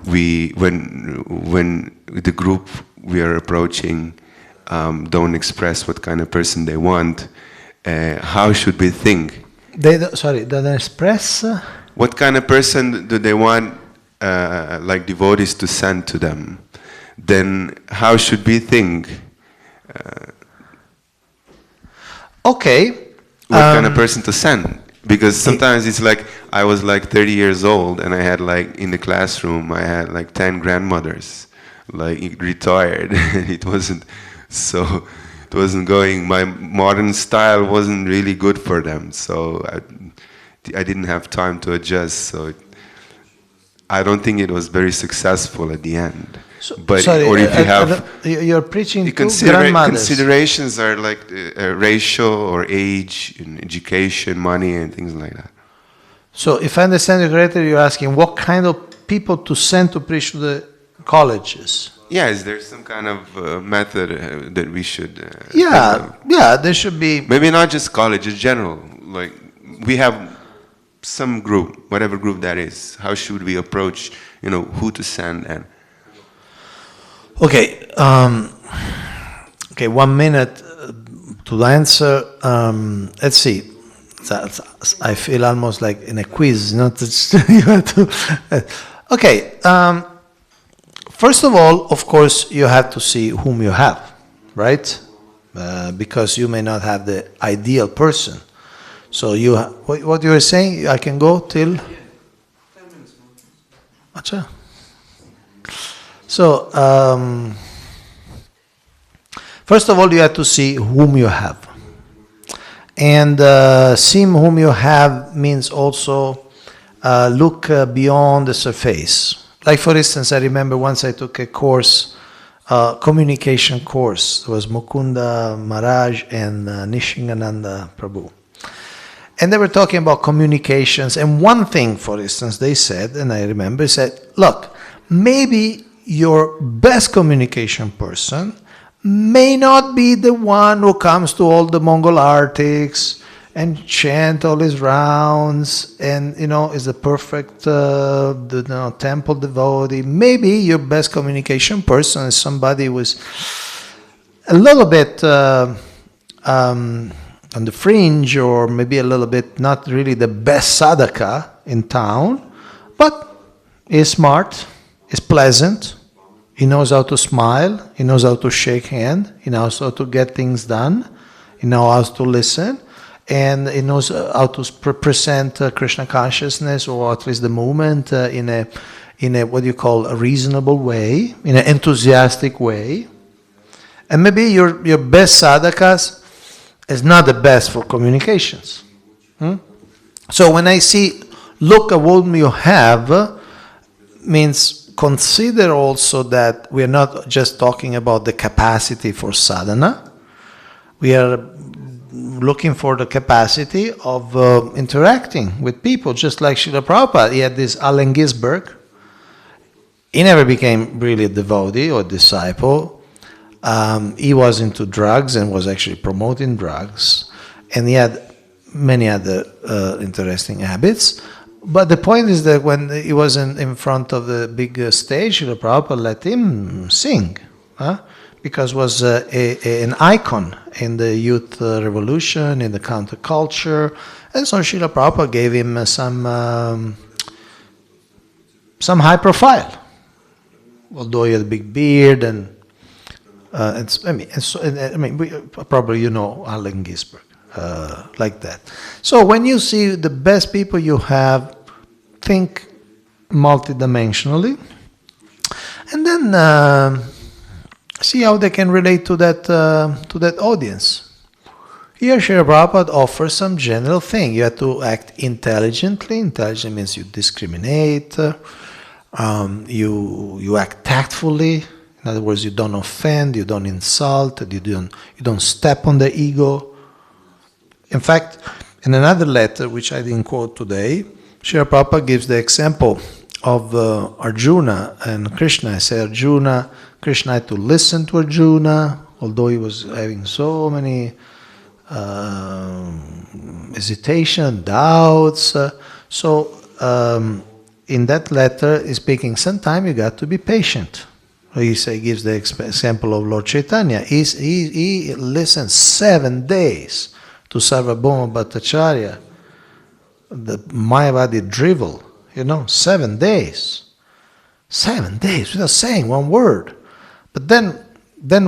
when the group we are approaching don't express what kind of person they want, how should we think? Don't express? What kind of person do they want, like devotees to send to them? Then how should we think? Okay. What kind of person to send? Because sometimes it's like, I was like 30 years old and I had like, in the classroom, I had like 10 grandmothers, like retired. It wasn't going, my modern style wasn't really good for them. So I didn't have time to adjust. So I don't think it was very successful at the end. So, but sorry, or if you have, you're preaching to grandmothers. Considerations are like racial or age, and education, money, and things like that. So, if I understand you correctly, you're asking what kind of people to send to preach to the colleges? Yeah, is there some kind of method that we should? Yeah, there should be. Maybe not just college, in general. Like we have some group, whatever group that is. How should we approach? Who to send and. Okay, 1 minute to answer. Let's see. I feel almost like in a quiz, not you have to. Okay. First of all, of course, you have to see whom you have, right? Because you may not have the ideal person. So what you were saying, I can go till. 10 minutes. Acha. So, first of all, you have to see whom you have. And seeing whom you have means also look beyond the surface. Like, for instance, I remember once I took a course, communication course. It was Mukunda Maharaj and Nishingananda Prabhu. And they were talking about communications. And one thing, for instance, they said, and I remember, said, look, maybe your best communication person may not be the one who comes to all the Mongol artics and chant all his rounds, and is a perfect temple devotee. Maybe your best communication person is somebody who is a little bit on the fringe, or maybe a little bit not really the best sadhaka in town, but is smart, is pleasant, he knows how to smile, he knows how to shake hand, he knows how to get things done, he knows how to listen, and he knows how to present Krishna consciousness, or at least the movement, in a what you call a reasonable way, in an enthusiastic way. And maybe your best sadhakas is not the best for communications. So when I see, look at what you have, means consider also that we are not just talking about the capacity for sadhana. We are looking for the capacity of interacting with people, just like Srila Prabhupada. He had this Allen Ginsberg. He never became really a devotee or disciple. He was into drugs and was actually promoting drugs. And he had many other interesting habits. But the point is that when he was in front of the big stage, Srila Prabhupada let him sing. Because was an icon in the youth revolution, in the counterculture. And so Srila Prabhupada gave him some high profile. Although he had a big beard and probably Allen Ginsberg, like that. So when you see the best people you have, think multidimensionally, and then see how they can relate to that audience. Here, Srila Prabhupada offers some general thing. You have to act intelligently. Intelligent means you discriminate. You act tactfully. In other words, you don't offend, you don't insult, you don't step on the ego. In fact, in another letter, which I didn't quote today, Srila Prabhupada gives the example of Arjuna and Krishna. I say Krishna had to listen to Arjuna, although he was having so many hesitation, doubts. In that letter, he's speaking, sometimes you got to be patient. He gives the example of Lord Chaitanya. He listened 7 days to Sarvabhauma Bhattacharya, the Mayavadi drivel, 7 days. 7 days without saying one word. But then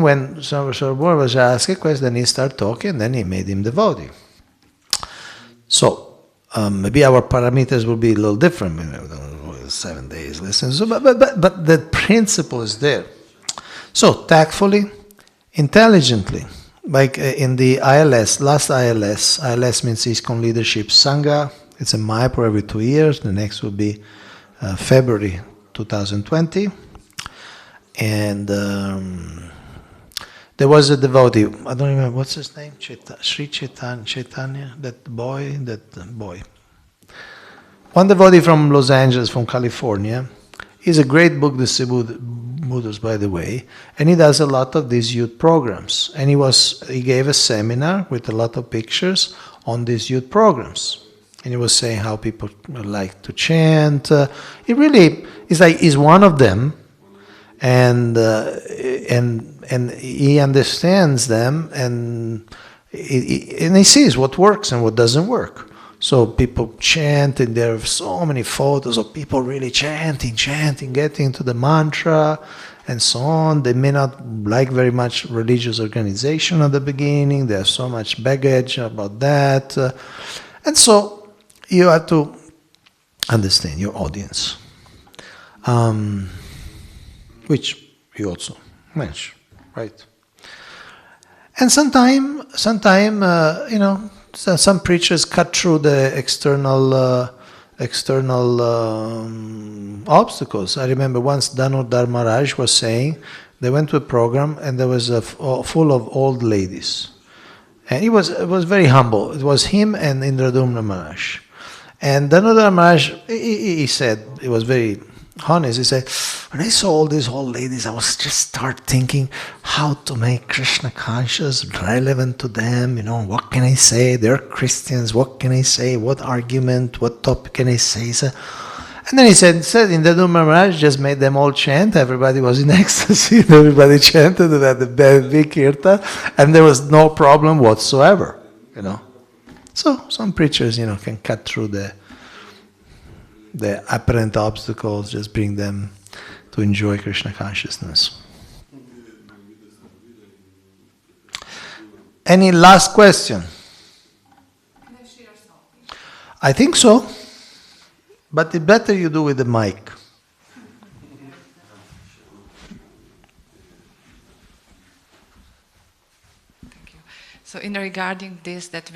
when Sarvabhauma was asked a question, then he started talking, and then he made him devotee. So, maybe our parameters will be a little different. 7 days, listen. So, but the principle is there. So, tactfully, intelligently, like in the ILS, last ILS means Iskcon Leadership Sangha. It's a Mayapur every 2 years. The next will be February 2020. And there was a devotee, I don't remember, what's his name? Sri Chaitanya, that boy. One devotee from Los Angeles, from California. He's a great book Buddhist, by the way, and he does a lot of these youth programs. And he gave a seminar with a lot of pictures on these youth programs. And he was saying how people like to chant. He really is one of them, and he understands them, and he sees what works and what doesn't work. So people chant, and there are so many photos of people really chanting, getting to the mantra, and so on. They may not like very much religious organization at the beginning. There's so much baggage about that. And so you have to understand your audience, which you also mentioned, right? And sometimes, some preachers cut through the external obstacles. I remember once Danodar Maharaj was saying, they went to a program and there was full of old ladies. And it was very humble. It was him and Indradumna Maharaj. And Danodar Maharaj, he said, it was very honest. He said, when I saw all these old ladies, I was just start thinking how to make Krishna conscious relevant to them. What can I say? They're Christians. What can I say? What argument? What topic can I say? So, and then he said in the Duma Maharaj just made them all chant. Everybody was in ecstasy. Everybody chanted at the big kirtan, and there was no problem whatsoever. So some preachers, can cut through the apparent obstacles, just bring them to enjoy Krishna consciousness. Any last question? Can I share something? I think so. But it's better you do with the mic. Thank you. So in regarding this, that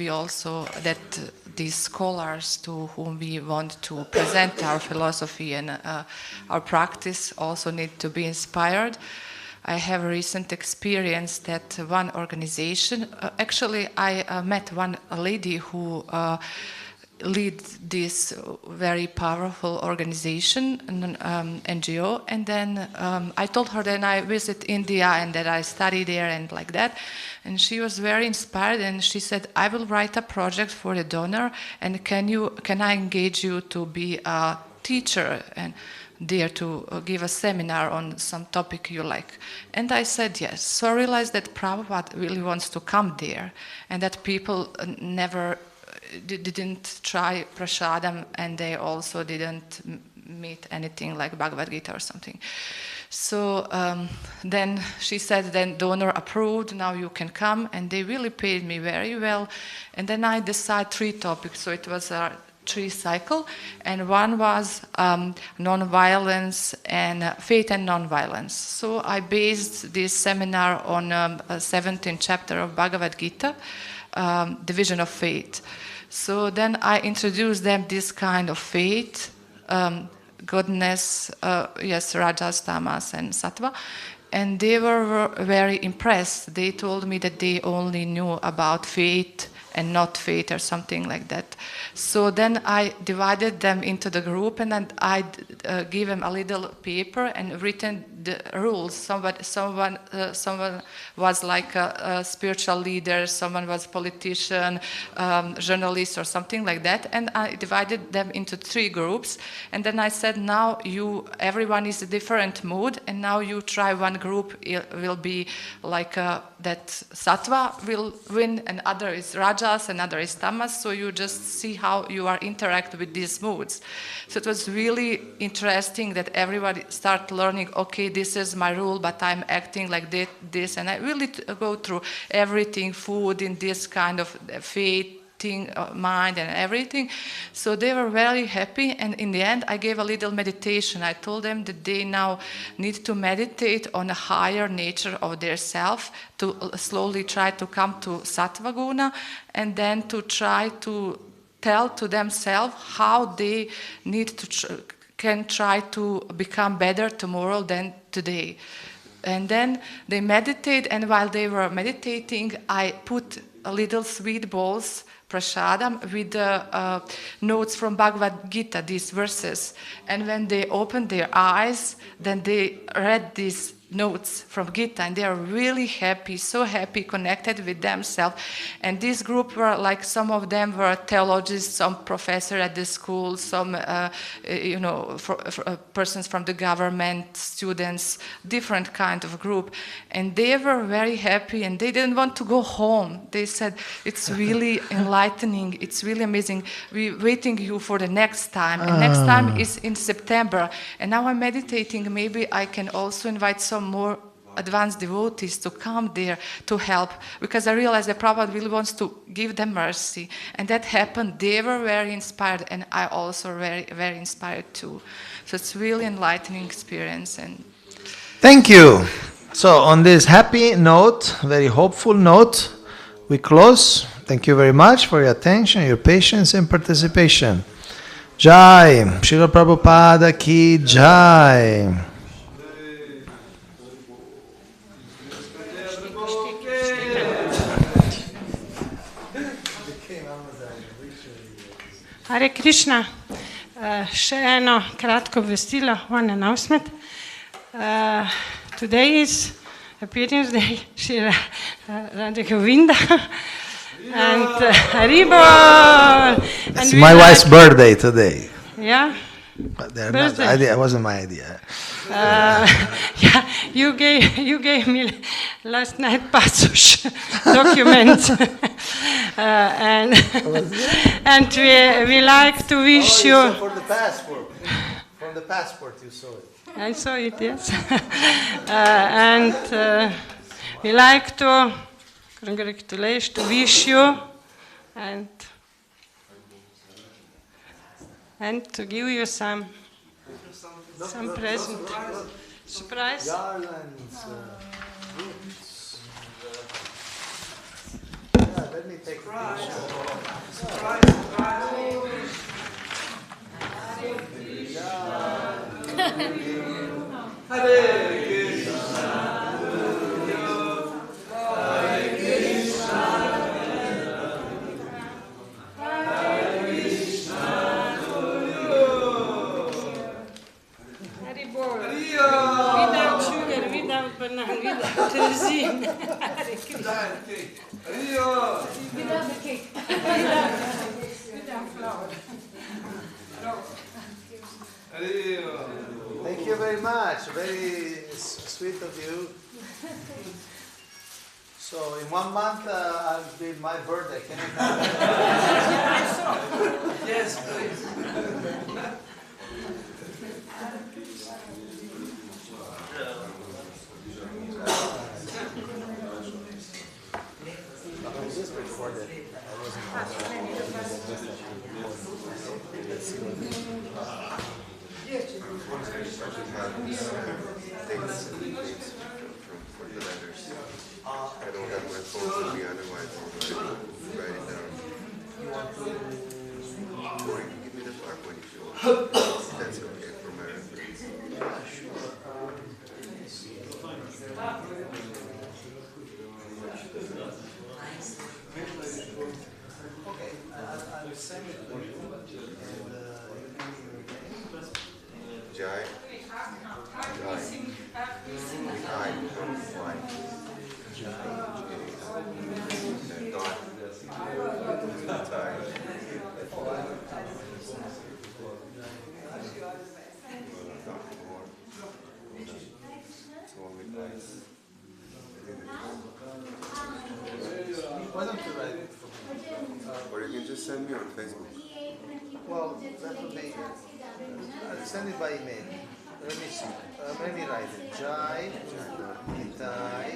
these scholars to whom we want to present our philosophy and our practice also need to be inspired. I have a recent experience that one organization, actually I met one lady who lead this very powerful organization, NGO, and then I told her that I visit India and that I study there and like that, and she was very inspired and she said, I will write a project for the donor, and can I engage you to be a teacher and there to give a seminar on some topic you like? And I said yes. So I realized that Prabhupada really wants to come there and that people never didn't try prasadam, and they also didn't meet anything like Bhagavad Gita or something. So then she said, then donor approved, now you can come, and they really paid me very well. And then I decided 3 topics, so it was a 3 cycle, and one was non-violence and faith and non-violence. So I based this seminar on a 17th chapter of Bhagavad Gita, division of faith. So then I introduced them this kind of faith, goodness, rajas, tamas, and sattva, and they were very impressed. They told me that they only knew about faith and not faith or something like that. So then I divided them into the group, and then I gave them a little paper and written the rules. Someone was like a spiritual leader, someone was politician, journalist or something like that, and I divided them into 3 groups. And then I said, now everyone is a different mood, and now you try one group, it will be like that sattva will win, and other is rajas, and other is tamas, so you just see how you are interact with these moods. So it was really interesting that everybody start learning, okay, this is my rule, but I'm acting like this, and I really go through everything, food in this kind of faith, mind and everything. So they were very happy, and in the end I gave a little meditation. I told them that they now need to meditate on a higher nature of their self, to slowly try to come to sattva guna, and then to try to tell to themselves how they need to can try to become better tomorrow than today. And then they meditate, and while they were meditating, I put a little sweet balls, prasadam, with the notes from Bhagavad Gita, these verses. And when they opened their eyes, then they read these notes from Gita, and they are really happy, so happy, connected with themselves. And this group were like, some of them were theologists, some professor at the school, some persons from the government, students, different kind of group. And they were very happy, and they didn't want to go home. They said, it's really enlightening, it's really amazing, we're waiting you for the next time, and next time is in September. And now I'm meditating, maybe I can also invite some more advanced devotees to come there to help, because I realized that Prabhupada really wants to give them mercy, and that happened. They were very inspired, and I also very, very inspired too. So it's really enlightening experience. And thank you. So on this happy note, very hopeful note, we close. Thank you very much for your attention, your patience and participation. Jai, Srila Prabhupada ki Jai. Hare Krishna. Še eno kratko obvestilo, one announcement. Today is Appearance Day, Radhe Govinda. And Haribo! It's my wife's birthday today. Yeah? But they're Birthday. not, idea, it wasn't my idea. Yeah, you gave me last night passport document, and we like to wish you. For the passport. From the passport you saw it. I saw it, yes. And we like to congratulate, to wish you, and to give you some present. Surprise. Garlands, fruits. Yeah, let me take a picture. Without sugar, without banana, without resin. Without the cake. Without flour. Thank you very much. Very sweet of you. So in 1 month I'll be my birthday. Can I come? Yes, please. Is this recorded? I wasn't. For the letters. I don't have my phone with me, otherwise I'll write it down. Or you can give me the PowerPoint if you want. That's okay for my reference. Okay, I'll send it to you. Jai. Why don't you write it for me? Or you can just send me on Facebook. Well, that would be. I'll send it by email. Let me see. Let me write it. Jai, Itai,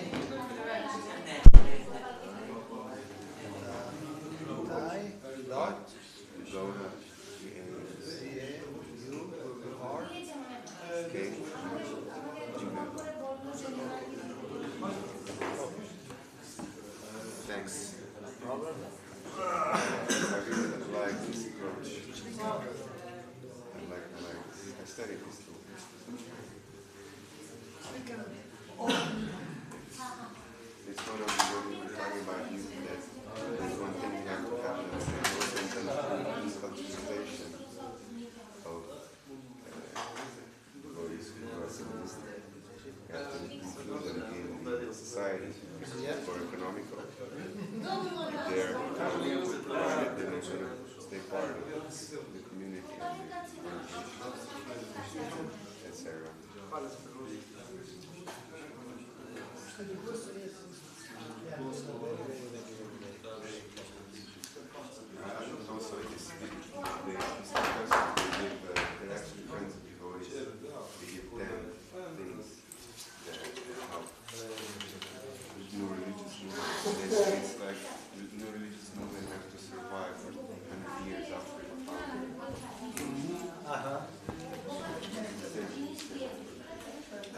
Itai, dot, C-A-U-R, Okay. Thanks. problem. I really like this approach. I studied this too. It's one of the when we were talking about youth that there's one thing you have to have in the musical presentation of devotees who are symbolistic. You have to include them in the society for economical. If they're provided, then they're going to stay part of the community and the organization, etc. Also, this person they give, they're actually friends of devotees. They give them things that help. There's no religious movement. It's like no religious movement has to survive for 100 years after the founding.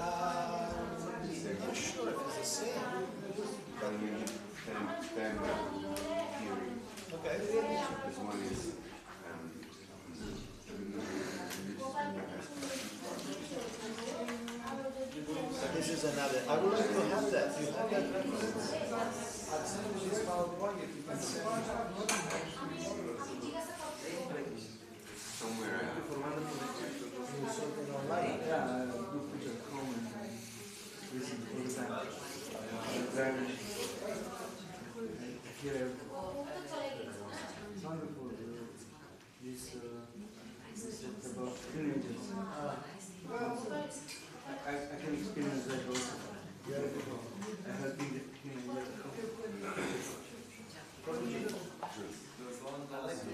I'm not sure if it's the same. But we need 10 theory. Okay. This one is This is another. I would like to have that. You have that reference? I'll send you this PowerPoint if you can send it. somewhere. Wonderful. This about teenagers. I can experience that also. I have been a teenager. I'd like to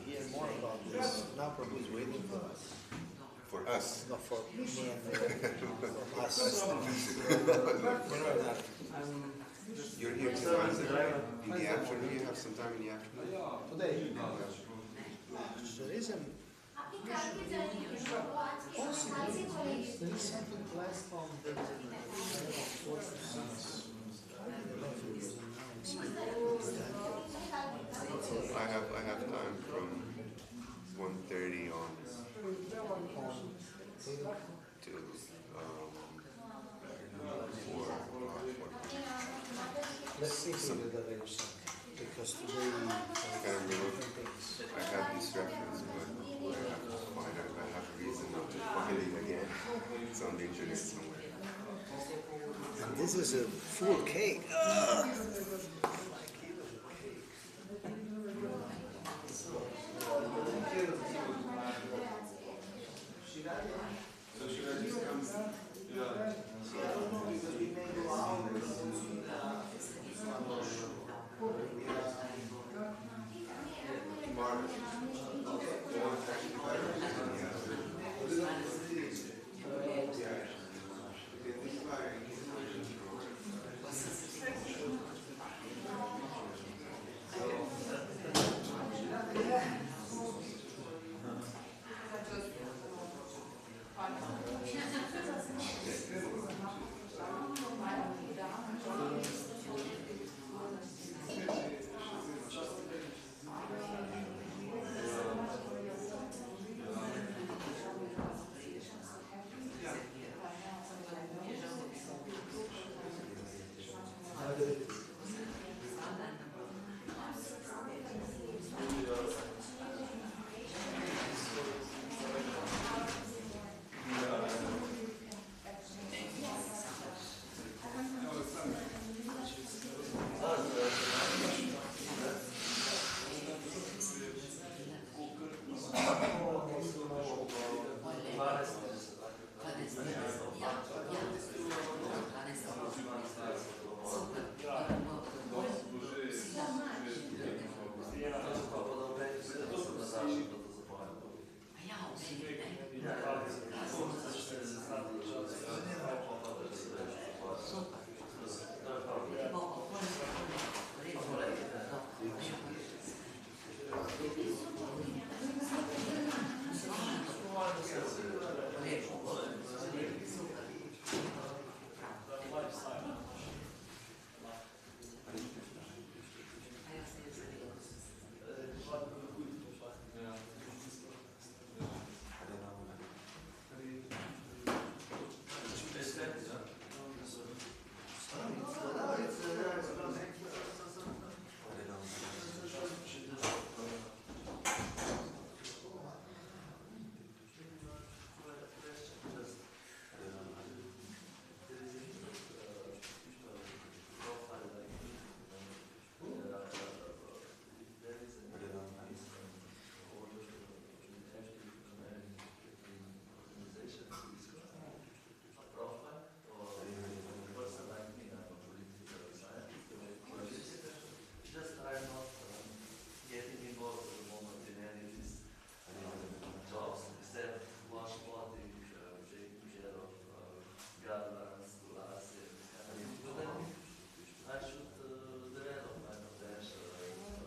hear more about this. Now Prabhu is waiting for us. For us. Not for me and for us. You're here to answer, right? In the afternoon, you have some time in the afternoon? Today, there is a there is something last on the I have time from 1:30 on to 4 o'clock. Let's see if we will arrange something. Because today I can't remember. I have this reference, but I have to find it. I have a reason not to find it again. It's on the internet somewhere. and this is a full cake. So should I just come? Yeah. Tomorrow.